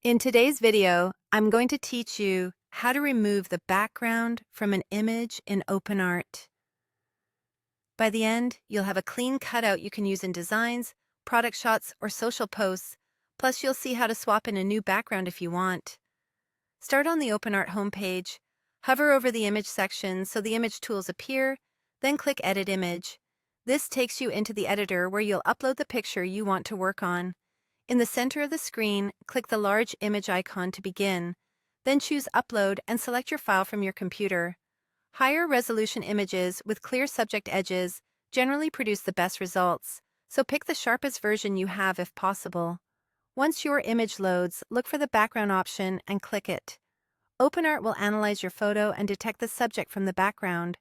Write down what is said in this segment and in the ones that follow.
In today's video, I'm going to teach you how to remove the background from an image in OpenArt. By the end, you'll have a clean cutout you can use in designs, product shots, or social posts, plus you'll see how to swap in a new background if you want. Start on the OpenArt homepage, hover over the image section so the image tools appear, then click Edit Image. This takes you into the editor where you'll upload the picture you want to work on. In the center of the screen, click the large image icon to begin. Then choose Upload and select your file from your computer. Higher resolution images with clear subject edges generally produce the best results, so pick the sharpest version you have if possible. Once your image loads, look for the background option and click it. OpenArt will analyze your photo and detect the subject from the background.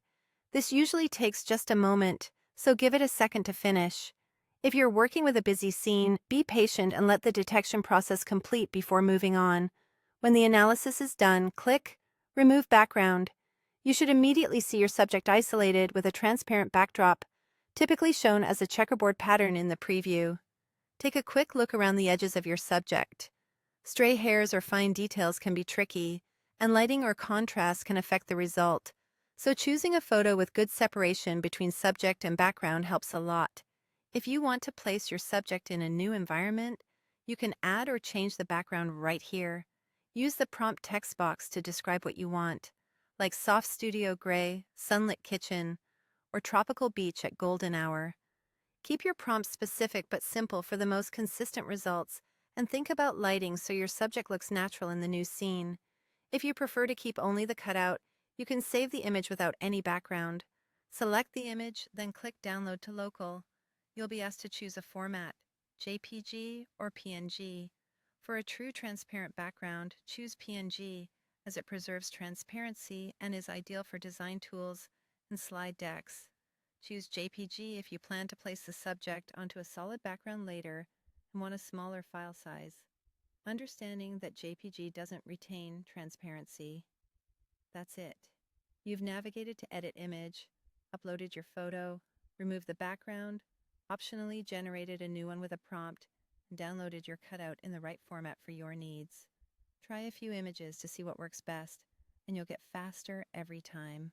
This usually takes just a moment, so give it a second to finish. If you're working with a busy scene, be patient and let the detection process complete before moving on. When the analysis is done, click Remove Background. You should immediately see your subject isolated with a transparent backdrop, typically shown as a checkerboard pattern in the preview. Take a quick look around the edges of your subject. Stray hairs or fine details can be tricky, and lighting or contrast can affect the result. So choosing a photo with good separation between subject and background helps a lot. If you want to place your subject in a new environment, you can add or change the background right here. Use the prompt text box to describe what you want, like soft studio gray, sunlit kitchen, or tropical beach at golden hour. Keep your prompt specific but simple for the most consistent results, and think about lighting so your subject looks natural in the new scene. If you prefer to keep only the cutout, you can save the image without any background. Select the image, then click Download to Local. You'll be asked to choose a format, JPG or PNG. For a true transparent background, choose PNG, as it preserves transparency and is ideal for design tools and slide decks. Choose JPG if you plan to place the subject onto a solid background later and want a smaller file size. Understanding that JPG doesn't retain transparency. That's it. You've navigated to Edit Image, uploaded your photo, removed the background, optionally generated a new one with a prompt, and downloaded your cutout in the right format for your needs. Try a few images to see what works best, and you'll get faster every time.